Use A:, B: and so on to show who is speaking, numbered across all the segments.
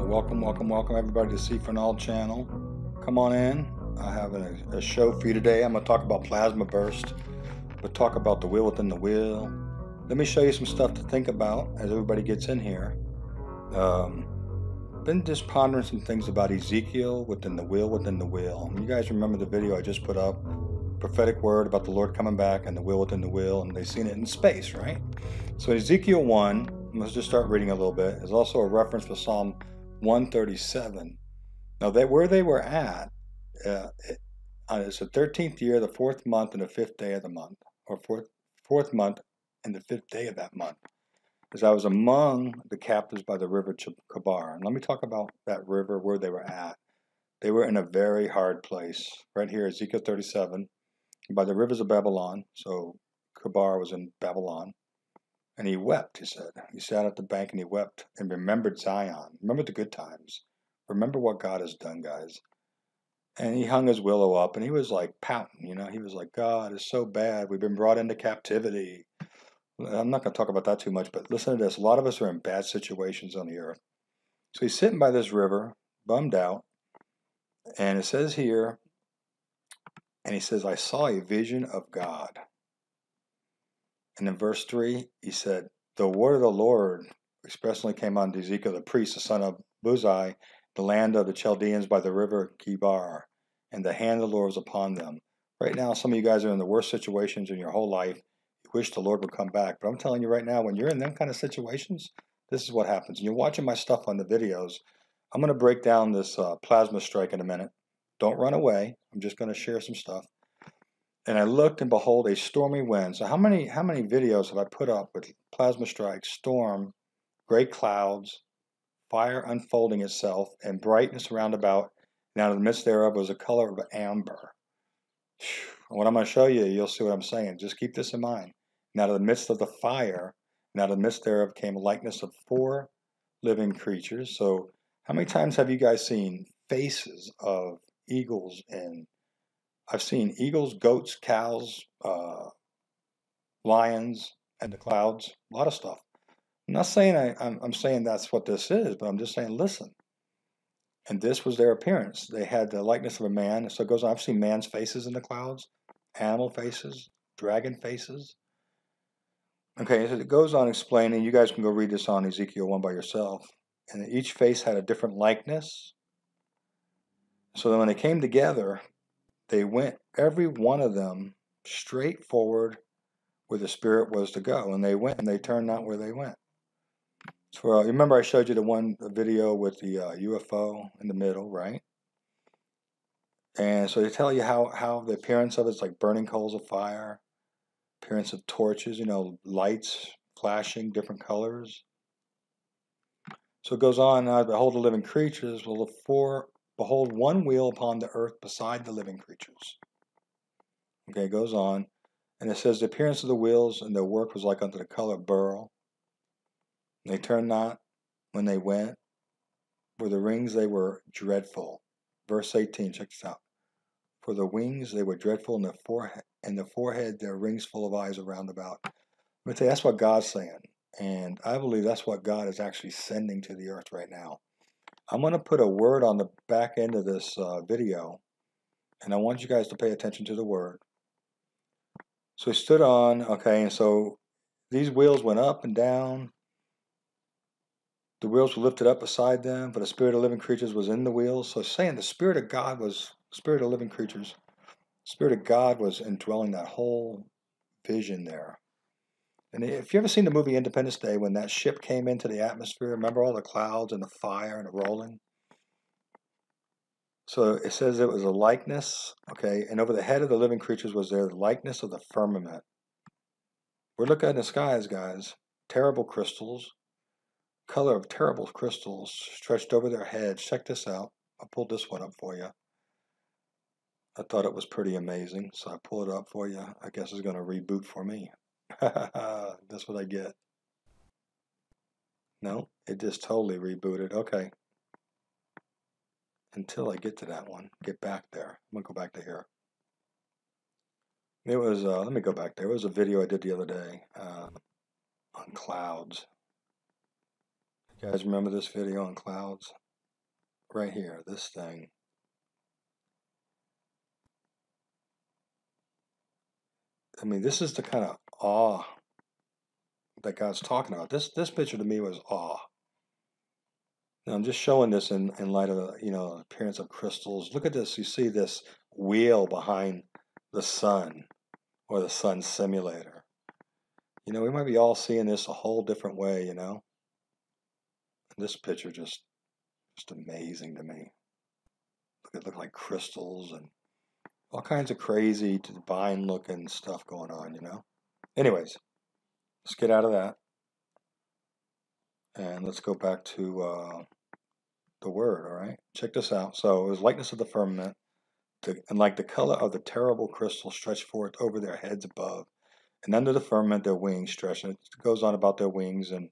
A: welcome everybody to See for All channel. Come on in. I have a show for you today. I'm going to talk about plasma burst. We'll talk about the wheel within the wheel. Let me show you some stuff to think about as everybody gets in here. Been just pondering some things about Ezekiel within the wheel within the wheel. You guys remember the video I just put up, prophetic word about the Lord coming back and the wheel within the wheel, and they've seen it in space, right? So Ezekiel 1, let's just start reading a little bit. There's also a reference for Psalm 137. Now, where they were at, it's the 13th year, the 4th month, and the 5th day of the month, or fourth month and the 5th day of that month, as I was among the captives by the river Kabar. And let me talk about that river, where they were at. They were in a very hard place. Right here, Ezekiel 37, by the rivers of Babylon. So Kabar was in Babylon. And he wept, he said. He sat at the bank and he wept and remembered Zion. Remember the good times. Remember what God has done, guys. And he hung his willow up and he was like pouting, you know. He was like, God is so bad. We've been brought into captivity. I'm not going to talk about that too much, but listen to this. A lot of us are in bad situations on the earth. So he's sitting by this river, bummed out. And it says here, and he says, I saw a vision of God. And in verse 3, he said, the word of the Lord expressly came on Ezekiel, the priest, the son of Buzi, the land of the Chaldeans by the river Kibar, and the hand of the Lord was upon them. Right now, some of you guys are in the worst situations in your whole life. You wish the Lord would come back. But I'm telling you right now, when you're in them kind of situations, this is what happens. And you're watching my stuff on the videos. I'm going to break down this plasma strike in a minute. Don't run away. I'm just going to share some stuff. And I looked, and behold, a stormy wind. So how many videos have I put up with plasma strikes, storm, great clouds, fire unfolding itself, and brightness round about, and out of the midst thereof was a color of amber. What I'm going to show you, you'll see what I'm saying. Just keep this in mind. And out of the midst of the fire, and out of the midst thereof came a likeness of 4 living creatures. So how many times have you guys seen faces of eagles? And I've seen eagles, goats, cows, lions, and the clouds. A lot of stuff. I'm not saying I'm saying that's what this is, but I'm just saying, listen. And this was their appearance. They had the likeness of a man. So it goes on. I've seen man's faces in the clouds, animal faces, dragon faces. Okay, so it goes on explaining. You guys can go read this on Ezekiel 1 by yourself. And each face had a different likeness. So then when they came together, they went, every one of them, straight forward where the Spirit was to go. And they went and they turned not where they went. So remember I showed you the video with the UFO in the middle, right? And so they tell you how the appearance of it's like burning coals of fire, appearance of torches, you know, lights flashing, different colors. So it goes on, behold the living creatures, behold one wheel upon the earth beside the living creatures. Okay, it goes on. And it says, the appearance of the wheels and their work was like unto the color of beryl. They turned not when they went. For the rings they were dreadful. Verse 18, check this out. For the wings they were dreadful, and the forehead their rings full of eyes around about. I'm going to tell you, that's what God's saying. And I believe that's what God is actually sending to the earth right now. I'm going to put a word on the back end of this video. And I want you guys to pay attention to the word. So he stood on, okay, and so these wheels went up and down. The wheels were lifted up beside them, for the spirit of living creatures was in the wheels. So it's saying the Spirit of God was, Spirit of living creatures, Spirit of God was indwelling that whole vision there. And if you ever seen the movie Independence Day, when that ship came into the atmosphere, remember all the clouds and the fire and the rolling? So it says it was a likeness, okay, and over the head of the living creatures was there the likeness of the firmament. We're looking at the skies, guys. Terrible crystals. Color of terrible crystals stretched over their heads. Check this out. I pulled this one up for you. I thought it was pretty amazing, so I pull it up for you. I guess it's going to reboot for me. That's what I get. No, it just totally rebooted. Okay. Until I get to that one. Get back there. I'm going to go back to here. It was, let me go back there. It was a video I did the other day on clouds. You guys remember this video on clouds? right here, this thing. I mean, this is the kind of awe that God's talking about. This picture to me was awe. Now, I'm just showing this in light of the, you know, appearance of crystals. Look at this. You see this wheel behind the sun, or the sun simulator. You know, we might be all seeing this a whole different way, you know. And this picture just amazing to me. It looked like crystals and all kinds of crazy, divine looking stuff going on, you know. Anyways, let's get out of that. And let's go back to the word, all right? Check this out. So it was likeness of the firmament, and like the color of the terrible crystal stretched forth over their heads above, and under the firmament their wings stretched. And it goes on about their wings, and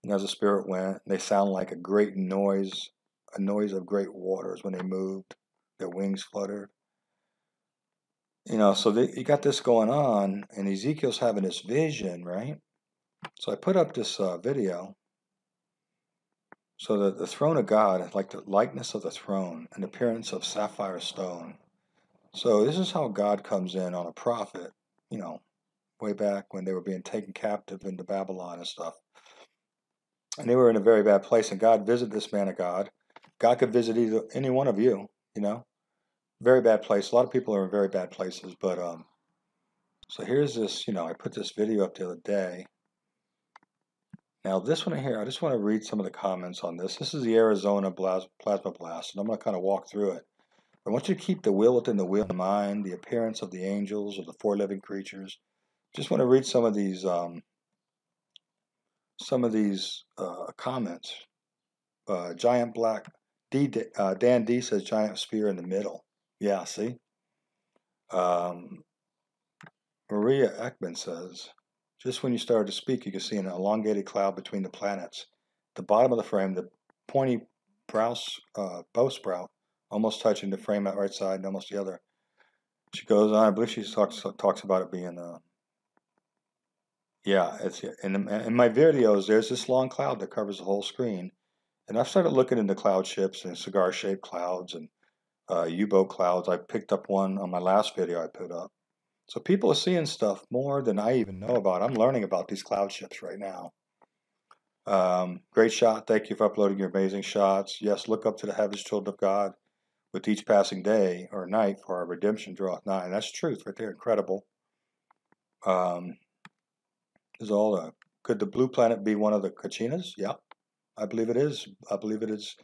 A: as the Spirit went, they sound like a great noise, a noise of great waters when they moved. Their wings fluttered. You know, so you got this going on, and Ezekiel's having this vision, right? So I put up this video. So the throne of God is like the likeness of the throne, an appearance of sapphire stone. So this is how God comes in on a prophet, you know, way back when they were being taken captive into Babylon and stuff. And they were in a very bad place, and God visited this man of God. God could visit any one of you, you know. Very bad place. A lot of people are in very bad places, but so here's this, you know, I put this video up the other day. Now this one here, I just want to read some of the comments on this. This is the Arizona plasma blast, and I'm going to kind of walk through it. I want you to keep the will within the will in mind, the appearance of the angels or the four living creatures. Just want to read some of these comments. Giant black Dan D says giant spear in the middle. Yeah, see. Maria Ekman says, just when you started to speak, you could see an elongated cloud between the planets. At the bottom of the frame, the pointy bowsprout almost touching the frame at right side and almost the other. She goes on, I believe she talks about it being, yeah, it's in my videos, there's this long cloud that covers the whole screen. And I've started looking into cloud ships and cigar-shaped clouds and U-boat clouds. I picked up one on my last video I put up. So people are seeing stuff more than I even know about. I'm learning about these cloud ships right now. Great shot. Thank you for uploading your amazing shots. Yes, look up to the heavens, children of God, with each passing day or night, for our redemption draweth nigh. And that's truth right there. Incredible. Is all could the blue planet be one of the Kachinas? Yeah, I believe it is. I believe it is.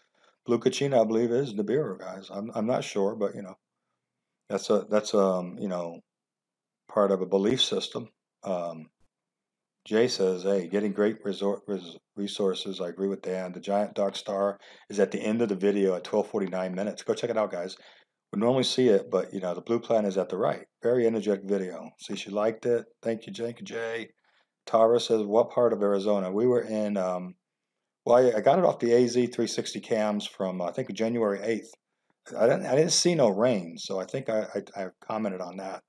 A: Blue Kachina, I believe, is Nibiru, guys. I'm not sure, but you know, that's you know, part of a belief system. Jay says, hey, getting great resources. I agree with Dan. The giant dark star is at the end of the video at 12:49 minutes. Go check it out, guys. We normally see it, but you know, the blue planet is at the right. Very energetic video. See, she liked it. Thank you, Jay. Tara says, what part of Arizona? We were in, well, I got it off the AZ 360 cams from, I think, January 8th. I didn't see no rain, so I think I commented on that.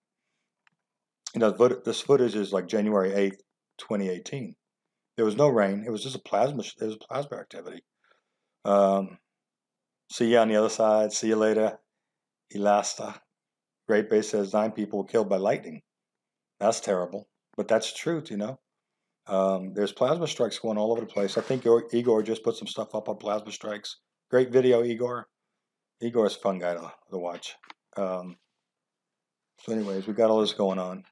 A: You know, this footage is like January 8th, 2018. There was no rain. It was just plasma activity. See you on the other side. See you later. Elasta. Great Bay says 9 people were killed by lightning. That's terrible, but that's truth, you know. There's plasma strikes going all over the place. I think Igor just put some stuff up on plasma strikes. Great video, Igor. Igor is a fun guy to watch. So anyways, we got all this going on.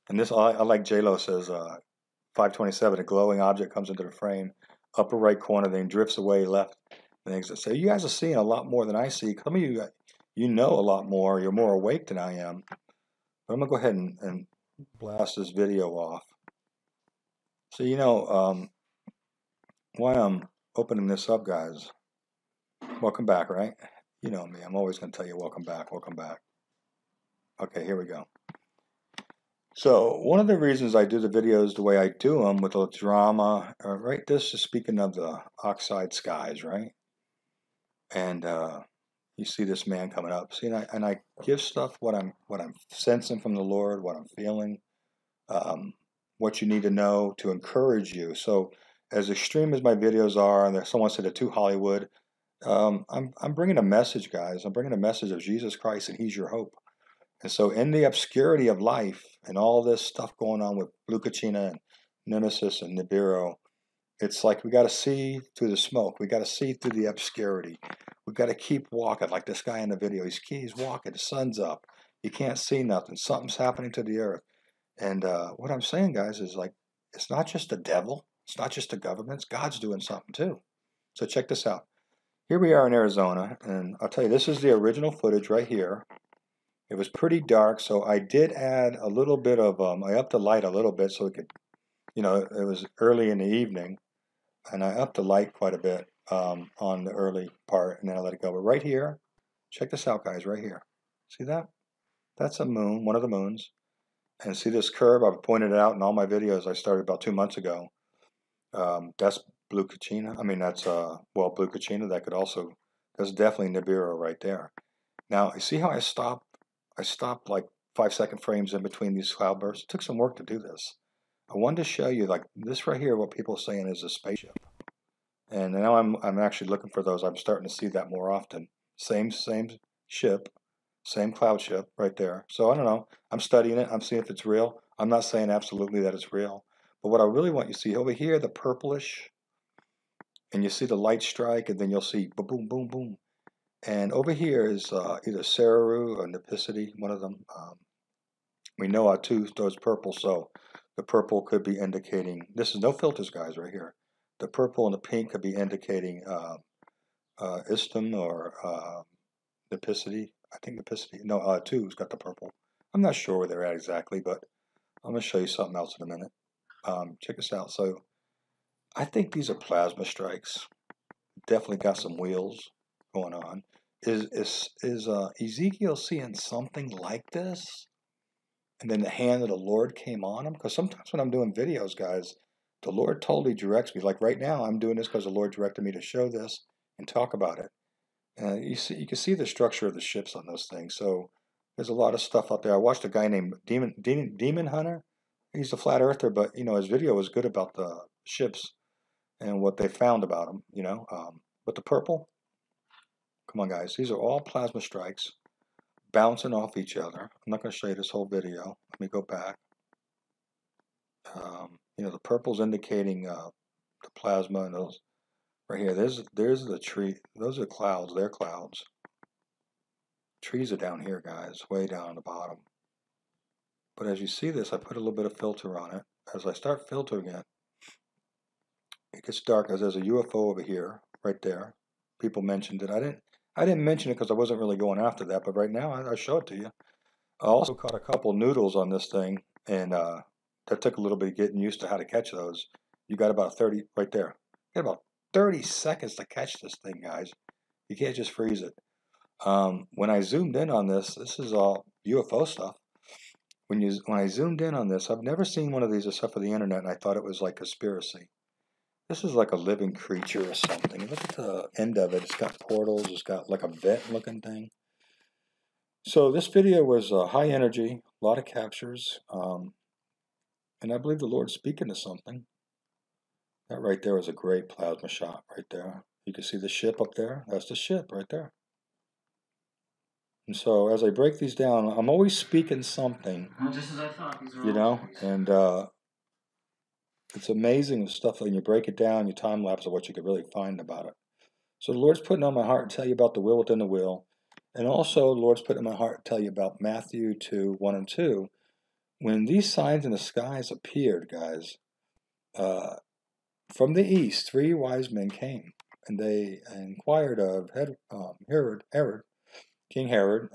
A: And this, I like J-Lo says, 527, a glowing object comes into the frame, upper right corner, then drifts away left. So you guys are seeing a lot more than I see. Some of you know a lot more. You're more awake than I am. But I'm going to go ahead and blast this video off. So, you know, why I'm opening this up, guys. Welcome back, right? You know me. I'm always going to tell you welcome back, welcome back. Okay, here we go. So one of the reasons I do the videos the way I do them with the drama, right? This is speaking of the oxide skies, right? And you see this man coming up. See, and I give stuff what I'm sensing from the Lord, what I'm feeling, what you need to know to encourage you. So as extreme as my videos are, and someone said they're too Hollywood, I'm bringing a message, guys. I'm bringing a message of Jesus Christ, and He's your hope. And so in the obscurity of life and all this stuff going on with Blue Kachina and Nemesis and Nibiru, it's like we got to see through the smoke. We got to see through the obscurity. We got to keep walking like this guy in the video. He's walking. The sun's up. You can't see nothing. Something's happening to the earth. And what I'm saying, guys, is like it's not just the devil. It's not just the governments. God's doing something too. So check this out. Here we are in Arizona, and I'll tell you, this is the original footage right here. It was pretty dark, so I did add a little bit of, I upped the light a little bit so it could, you know, it was early in the evening, and I upped the light quite a bit on the early part, and then I let it go. But right here, check this out, guys, right here. See that? That's a moon, one of the moons. And see this curve? I've pointed it out in all my videos I started about 2 months ago. That's Blue Kachina. I mean, that's, well, Blue Kachina. That could also, that's definitely Nibiru right there. Now, you see how I stopped like 5-second frames in between these cloudbursts. It took some work to do this. I wanted to show you like this right here, what people are saying is a spaceship. And now I'm actually looking for those. I'm starting to see that more often. Same ship, same cloud ship right there. So I don't know. I'm studying it. I'm seeing if it's real. I'm not saying absolutely that it's real. But what I really want you to see over here, the purplish, and you see the light strike, and then you'll see boom, boom, boom, boom. And over here is either Saru or Nipicity, one of them. We know our two those purple, so the purple could be indicating, this is no filters, guys, right here. The purple and the pink could be indicating Istum or Nipicity. I think Nipicity, no, two's got the purple. I'm not sure where they're at exactly, but I'm going to show you something else in a minute. Check this out. So I think these are plasma strikes. Definitely got some wheels going on. Is Ezekiel seeing something like this? And then the hand of the Lord came on him? Because sometimes when I'm doing videos, guys, the Lord totally directs me. Like right now, I'm doing this because the Lord directed me to show this and talk about it. You can see the structure of the ships on those things. So there's a lot of stuff out there. I watched a guy named Demon Hunter. He's a flat earther, but you know his video was good about the ships and what they found about them. You know, but the purple. Come on, guys. These are all plasma strikes bouncing off each other. I'm not going to show you this whole video. Let me go back. You know, the purple's indicating the plasma, and those right here. There's the tree. Those are clouds. They're clouds. Trees are down here, guys, way down on the bottom. But as you see this, I put a little bit of filter on it. As I start filtering it, it gets dark. As there's a UFO over here, right there. People mentioned it. I didn't mention it because I wasn't really going after that, but right now I show it to you. I also caught a couple noodles on this thing, and that took a little bit of getting used to how to catch those. You got about 30 right there. You got about 30 seconds to catch this thing, guys. You can't just freeze it. When I zoomed in on this is all UFO stuff. When I zoomed in on this, I've never seen one of these except for the internet, and I thought it was like conspiracy. This is like a living creature or something. Look at the end of it. It's got portals. It's got like a vent looking thing. So this video was high energy, a lot of captures, and I believe the Lord's speaking to something. That right there is a great plasma shot right there. You can see the ship up there. That's the ship right there. And so as I break these down, I'm always speaking something,
B: well, just as I thought, these are
A: you know, and it's amazing the stuff when you break it down, you time lapse of what you could really find about it. So the Lord's putting on my heart to tell you about the will within the will. And also the Lord's putting in my heart to tell you about Matthew 2:1 and 2. When these signs in the skies appeared, guys, from the east, 3 wise men came, and they inquired of King Herod,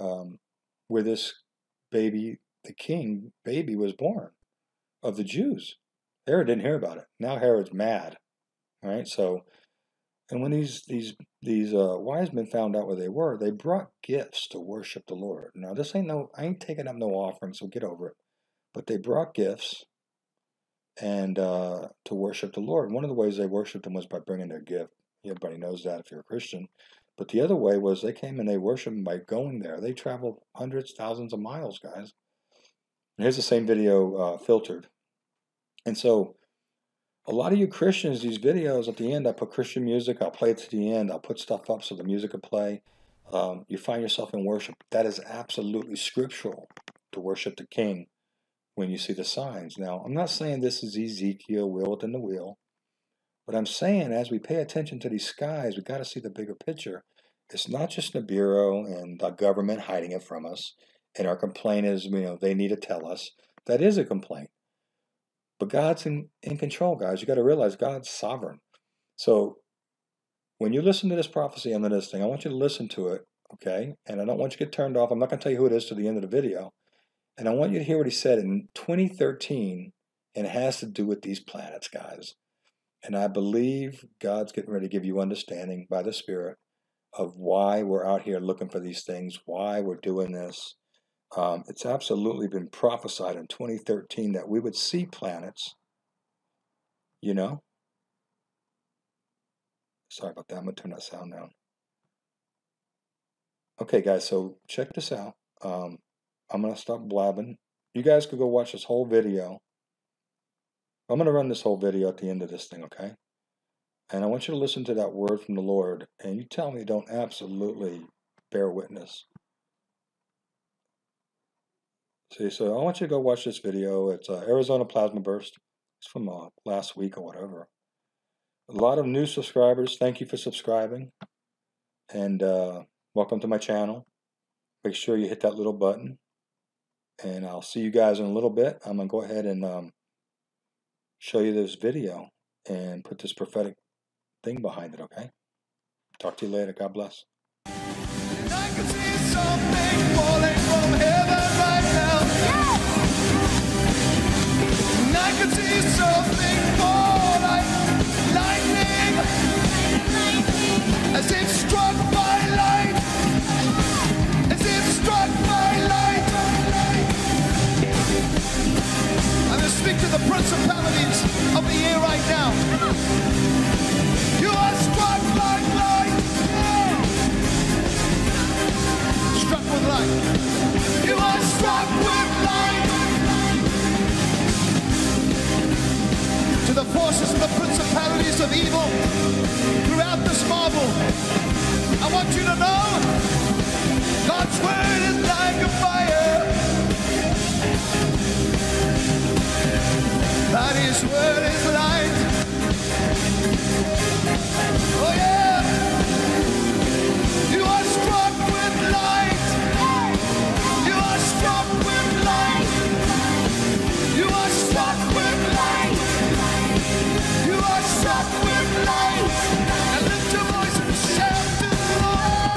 A: where this baby, the king baby, was born of the Jews. Herod didn't hear about it. Now Herod's mad. All right, so, and when these wise men found out where they were, they brought gifts to worship the Lord. Now this ain't I ain't taking up no offering, so get over it. But they brought gifts and to worship the Lord. One of the ways they worshiped him was by bringing their gift. Everybody knows that if you're a Christian. But the other way was they came and they worshiped him by going there. They traveled hundreds, thousands of miles, guys. And here's the same video filtered. And so A lot of you Christians, these videos at the end, I put Christian music, I'll play it to the end, I'll put stuff up so the music will play. You find yourself in worship. That is absolutely scriptural to worship the King when you see the signs. Now, I'm not saying this is Ezekiel, wheel within the wheel, but I'm saying as we pay attention to these skies, we've got to see the bigger picture. It's not just Nibiru and the government hiding it from us, and our complaint is, they need to tell us. That is a complaint. But God's in control, guys. You got to realize God's sovereign. So when you listen to this prophecy on this thing, I want you to listen to it, okay? And I don't want you to get turned off. I'm not going to tell you who it is to the end of the video. And I want you to hear what he said in 2013, and it has to do with these planets, guys. And I believe God's getting ready to give you understanding by the Spirit of why we're out here looking for these things, why we're doing this. It's absolutely been prophesied in 2013 that we would see planets, Sorry about that. I'm going to turn that sound down. Okay, guys, so check this out. I'm going to stop blabbing. You guys could go watch this whole video. I'm going to run this whole video at the end of this thing, okay? And I want you to listen to that word from the Lord, and you tell me you don't absolutely bear witness. See, so I want you to go watch this video. It's Arizona Plasma Burst. It's from last week or whatever. A lot of new subscribers. Thank you for subscribing. And welcome to my channel. Make sure you hit that little button. And I'll see you guys in a little bit. I'm going to go ahead and show you this video and put this prophetic thing behind it, okay? Talk to you later. God bless.
B: And I can see something falling from heaven right now. And I can see something fall like lightning, as if struck by light, as if struck by light. I'm going to speak to the principalities of the air right now. You are struck like light. Struck with light. You are struck with light. To the forces and the principalities of evil throughout this marble, I want you to know God's word is like a fire. That His word is light. Oh yeah. You are struck with light. You are struck with light. You are struck with light. You are struck with light. And lift your voice and shout to the Lord.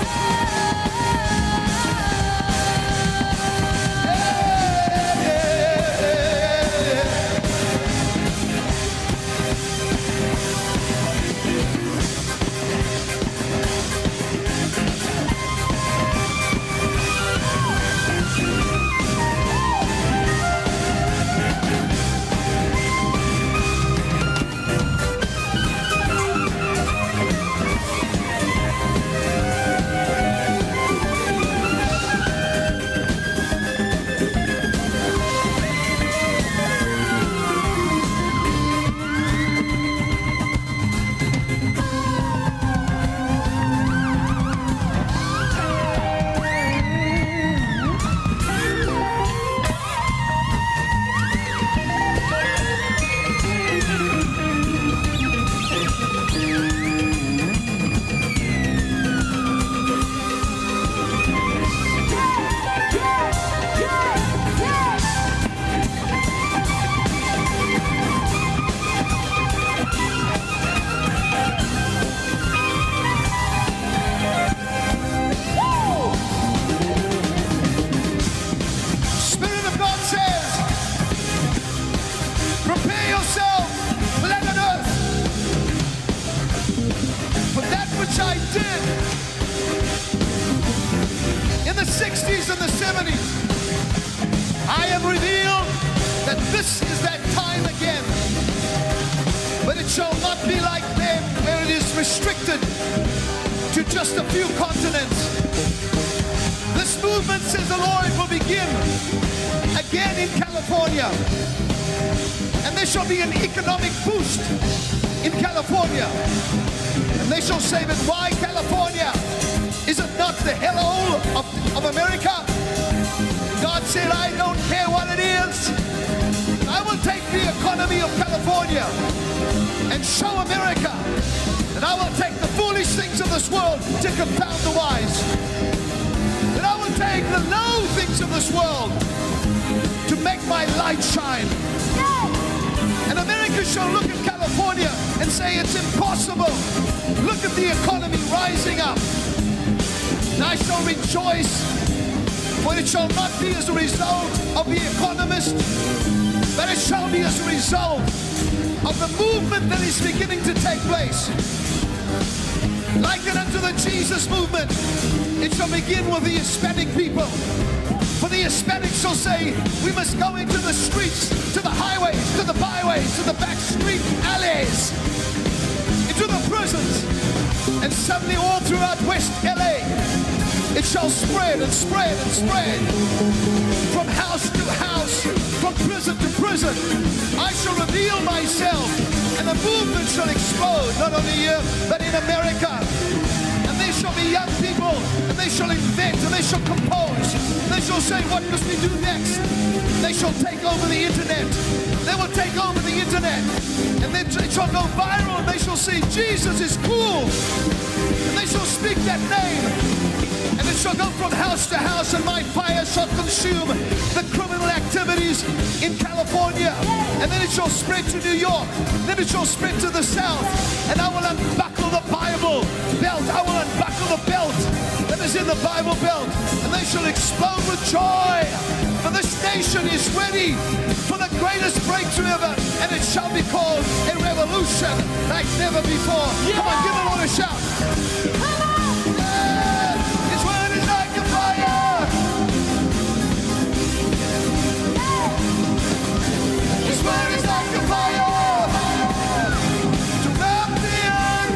B: Yeah, yeah, yeah. In the 60s and the 70s, I have revealed that this is that time again. But it shall not be like them, where it is restricted to just a few continents. This movement, says the Lord, will begin again in California. And there shall be an economic boost in California. And they shall say, but why California? Is it not the hellhole of America? God said, I don't care what it is. I will take the economy of California and show America that I will take the foolish things of this world to confound the wise. That I will take the low things of this world to make my light shine. And America shall look at California and say, it's impossible. Look at the economy rising up. And I shall rejoice, for it shall not be as a result of the economist, but it shall be as a result of the movement that is beginning to take place. Liken unto the Jesus movement, it shall begin with the Hispanic people. For the Hispanics shall say, we must go into the streets, to the highways, to the byways, to the back street alleys, into the prisons, and suddenly all throughout West LA, it shall spread and spread and spread. From house to house, from prison to prison, I shall reveal myself, and the movement shall explode, not only here, but in America. And there shall be young people, and they shall invent, and they shall compose, and they shall say, what must we do next? They shall take over the internet. They will take over the internet, and then it shall go viral, and they shall say, Jesus is cool. And they shall speak that name. And it shall go from house to house, and my fire shall consume the criminal activities in California. And then it shall spread to New York. Then it shall spread to the south. And I will unbuckle the Bible belt. I will unbuckle the belt that is in the Bible belt. And they shall explode with joy. For this nation is ready for the greatest breakthrough ever. And it shall be called a revolution like never before. Yeah. Come on, give the Lord a shout. Word is like a fire to wrap the earth.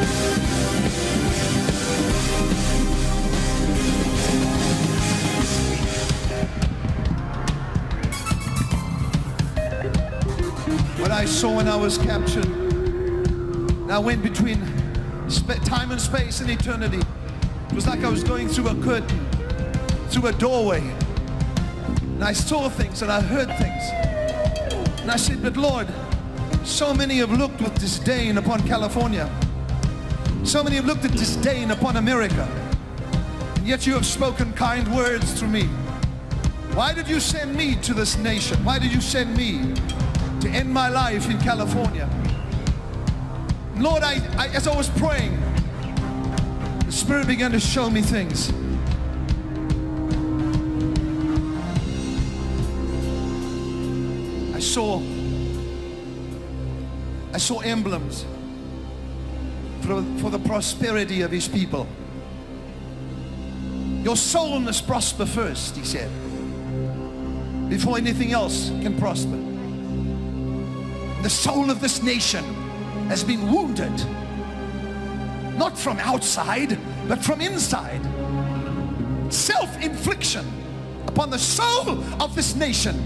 B: What I saw when I was captured, and I went between time and space and eternity. It was like I was going through a curtain, through a doorway, and I saw things and I heard things. And I said, but Lord, so many have looked with disdain upon California. So many have looked with disdain upon America. And yet you have spoken kind words through me. Why did you send me to this nation? Why did you send me to end my life in California? Lord, as I was praying, the Spirit began to show me things. I saw emblems for the prosperity of his people. Your soul must prosper first, he said, before anything else can prosper. The soul of this nation has been wounded, not from outside, but from inside. Self-infliction upon the soul of this nation.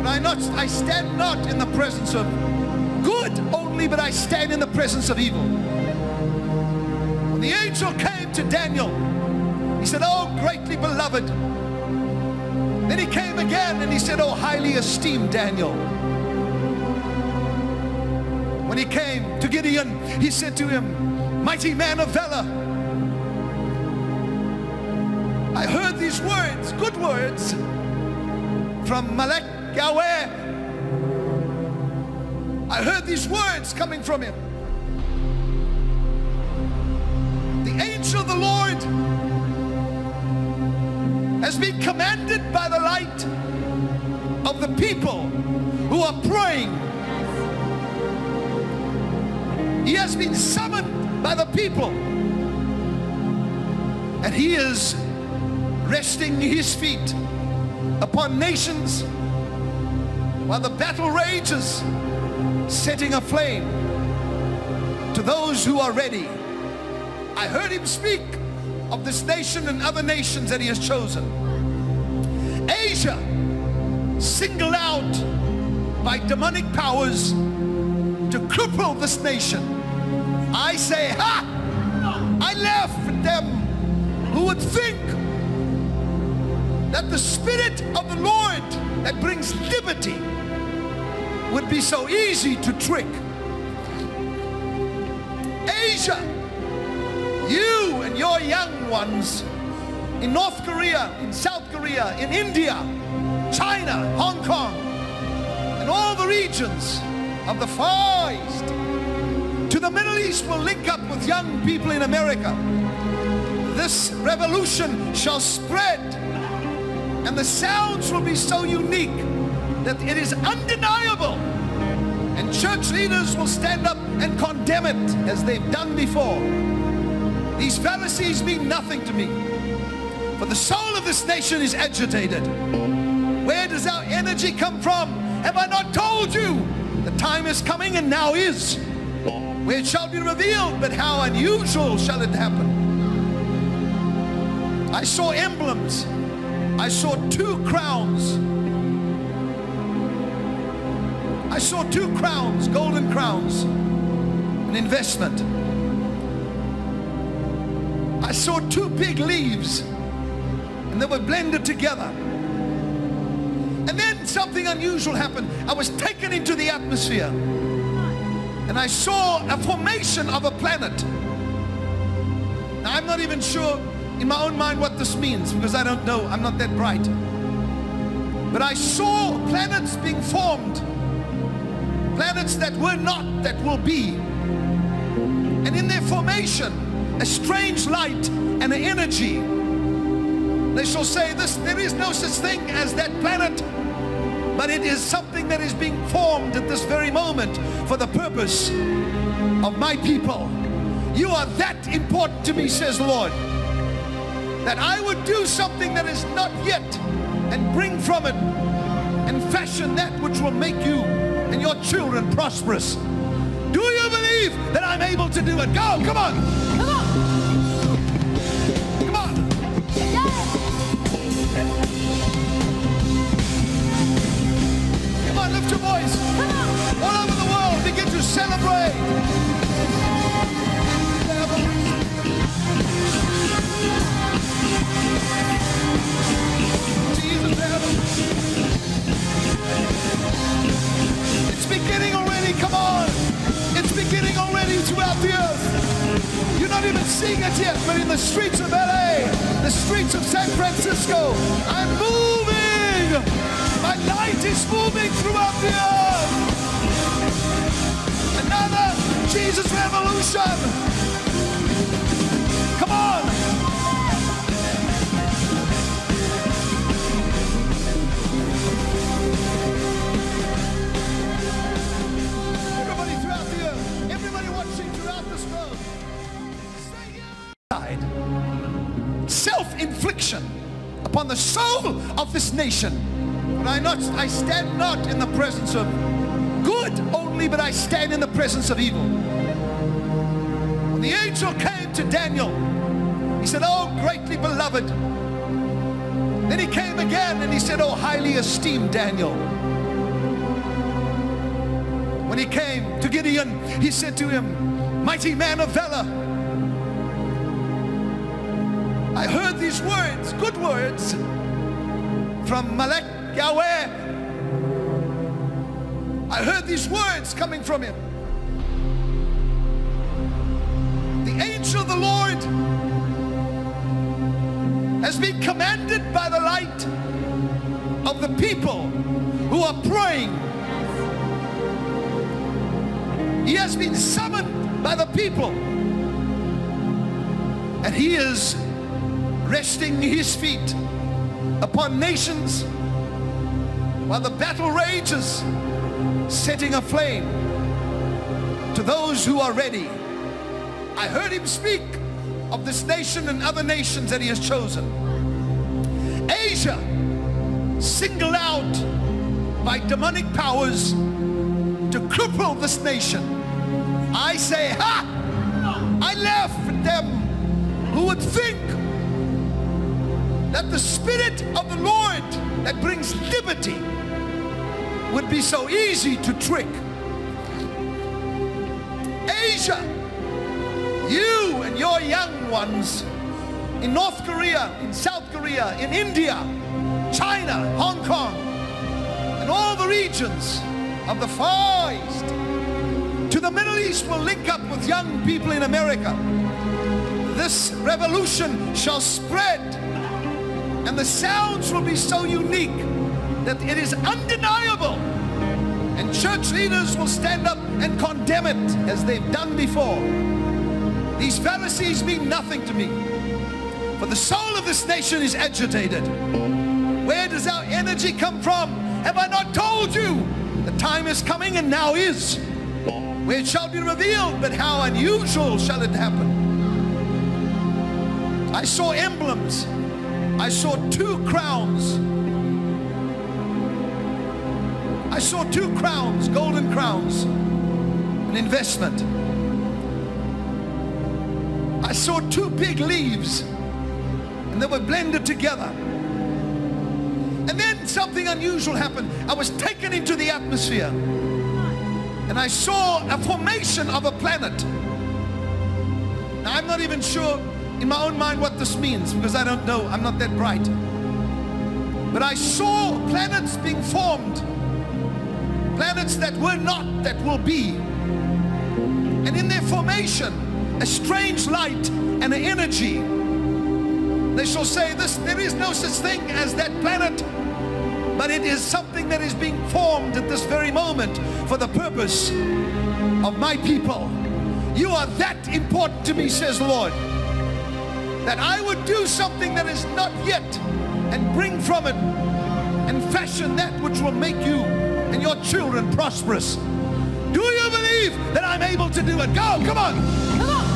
B: But I stand not in the presence of good only, but I stand in the presence of evil. When the angel came to Daniel, he said, oh, greatly beloved. Then he came again and he said, oh, highly esteemed Daniel. When he came to Gideon, he said to him, mighty man of valor. I heard these words, good words, from Malek Yahweh. I heard these words coming from him. The angel of the Lord has been commanded by the light of the people who are praying. He has been summoned by the people, and he is resting his feet upon nations while the battle rages, setting a flame to those who are ready. I heard him speak of this nation and other nations that he has chosen. Asia, singled out
C: by demonic powers to cripple this nation. I say, ha! I laugh at them who would think that the Spirit of the Lord that brings liberty would be so easy to trick. Asia, you and your young ones in North Korea, in South Korea, in India, China, Hong Kong, and all the regions of the Far East, to the Middle East will link up with young people in America. This revolution shall spread, and the sounds will be so unique that it is undeniable, and church leaders will stand up and condemn it as they've done before. These fallacies mean nothing to me, for the soul of this nation is agitated. Where does our energy come from? Have I not told you? The time is coming, and now is, where it shall be revealed, but how unusual shall it happen. I saw emblems. I saw 2 crowns. I saw 2 crowns, golden crowns, an investment. I saw 2 big leaves, and they were blended together. And then something unusual happened. I was taken into the atmosphere, and I saw a formation of a planet. Now, I'm not even sure in my own mind what this means, because I don't know. I'm not that bright. But I saw planets being formed. Planets that were not, that will be. And in their formation, a strange light and an energy. They shall say this, there is no such thing as that planet, but it is something that is being formed at this very moment for the purpose of my people. You are that important to me, says the Lord, that I would do something that is not yet, and bring from it and fashion that which will make you and your children prosperous. Do you believe that I'm able to do it? Go, come on. Come on. Come on. Come on, lift your voice. All over the world, begin to celebrate. It's beginning already, come on. It's beginning already throughout the earth. You're not even seeing it yet, but in the streets of LA, the streets of San Francisco, I'm moving. My light is moving throughout the earth. Another Jesus revolution. Come on. Self-infliction upon the soul of this nation. But I stand not in the presence of good only, but I stand in the presence of evil. When the angel came to Daniel, he said, oh, greatly beloved. Then he came again and he said, oh, highly esteemed Daniel. When he came to Gideon, he said to him, mighty man of valor. I heard these words, good words, from Malek Yahweh. I heard these words coming from him. The angel of the Lord has been commanded by the light of the people who are praying. He has been summoned by the people, and he is resting his feet upon nations while the battle rages, setting a flame to those who are ready. I heard him speak of this nation and other nations that he has chosen. Asia, singled out by demonic powers to cripple this nation. I say, ha! I laugh at them who would think that the Spirit of the Lord that brings liberty would be so easy to trick. Asia, you and your young ones in North Korea, in South Korea, in India, China, Hong Kong, and all the regions of the Far East, to the Middle East will link up with young people in America. This revolution shall spread, and the sounds will be so unique that it is undeniable, and church leaders will stand up and condemn it as they've done before. These Pharisees mean nothing to me, for the soul of this nation is agitated. Where does our energy come from? Have I not told you? The time is coming, and now is, where it shall be revealed, but how unusual shall it happen. I saw emblems. I saw 2 crowns. I saw 2 crowns, golden crowns, an investment. I saw 2 big leaves, and they were blended together. And then something unusual happened. I was taken into the atmosphere, and I saw a formation of a planet. Now, I'm not even sure in my own mind what this means, because I don't know, I'm not that bright. But I saw planets being formed, planets that were not, that will be. And in their formation, a strange light and an energy. They shall say, there is no such thing as that planet, but it is something that is being formed at this very moment for the purpose of my people. You are that important to me, says the Lord, that I would do something that is not yet, and bring from it and fashion that which will make you and your children prosperous. Do you believe that I'm able to do it? Go, come on. Come on.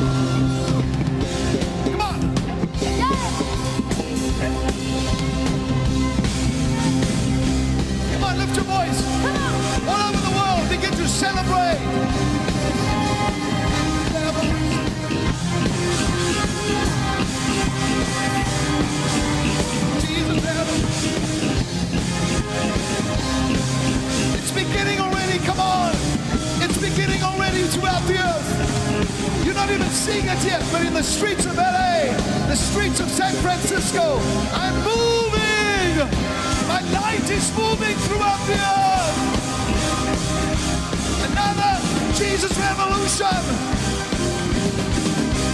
C: Come on. Come on, lift your voice. All over the world, begin to celebrate. It's beginning already, come on. It's beginning already throughout the earth. You're not even seeing it yet, but in the streets of LA, the streets of San Francisco, I'm moving. My light is moving throughout the earth. Another Jesus revolution.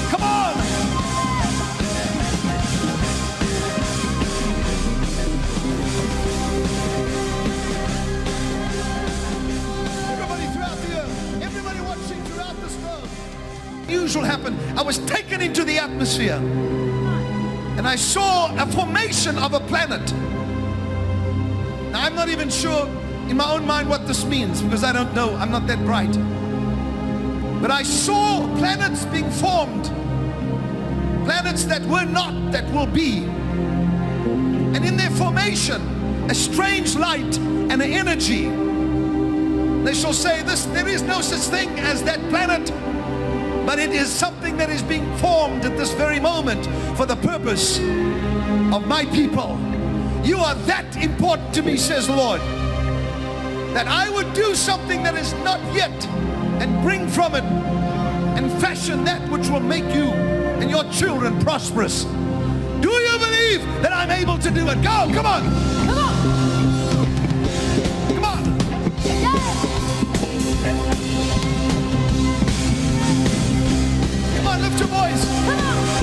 C: Come on. Unusual happened. I was taken into the atmosphere, and I saw a formation of a planet. Now, I'm not even sure in my own mind what this means, because I don't know, I'm not that bright. But I saw planets being formed, planets that were not, that will be. And in their formation, a strange light and an energy. They shall say, there is no such thing as that planet, but it is something that is being formed at this very moment for the purpose of my people. You are that important to me, says the Lord, that I would do something that is not yet, and bring from it and fashion that which will make you and your children prosperous. Do you believe that I'm able to do it? Go, come on. Come on. Come on. Come on, lift your voice.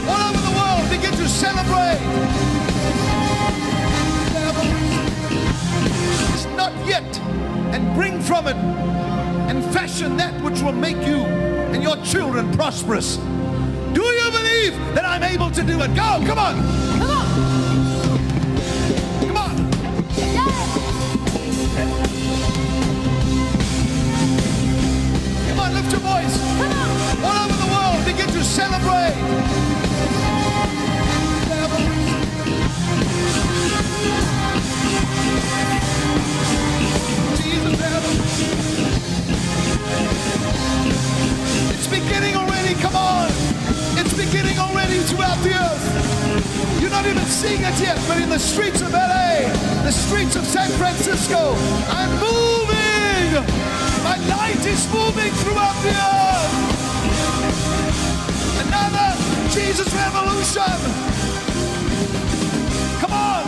C: All over the world, begin to celebrate. It's not yet, and bring from it and fashion that which will make you and your children prosperous. Do you believe that I'm able to do it? Go, come on. Come on. Come on. Come on, lift your voice. All over the world, begin to celebrate. It's beginning already, come on. It's beginning already throughout the earth. You're not even seeing it yet, but in the streets of LA, the streets of San Francisco, I'm moving. moving throughout the earth. Another Jesus revolution. Come on.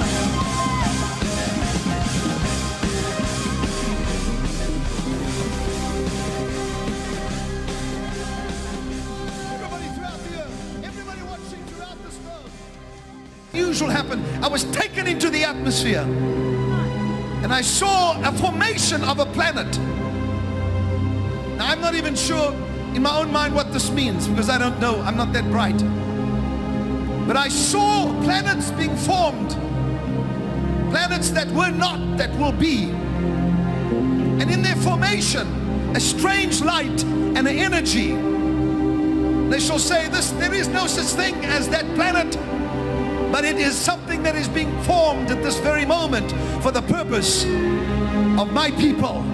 C: Everybody throughout the earth, everybody watching throughout this world. Unusual happened. I was taken into the atmosphere and I saw a formation of a planet. Now I'm not even sure in my own mind what this means, because I don't know, I'm not that bright. But I saw planets being formed, planets that were not, that will be. And in their formation, a strange light and an energy. They shall say this, there is no such thing as that planet, but it is something that is being formed at this very moment for the purpose of my people.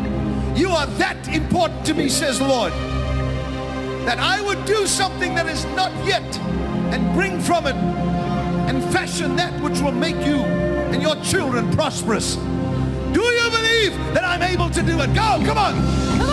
C: You are that important to me, says the Lord, that I would do something that is not yet and bring from it and fashion that which will make you and your children prosperous. Do you believe that I'm able to do it? Go, come on.
D: Come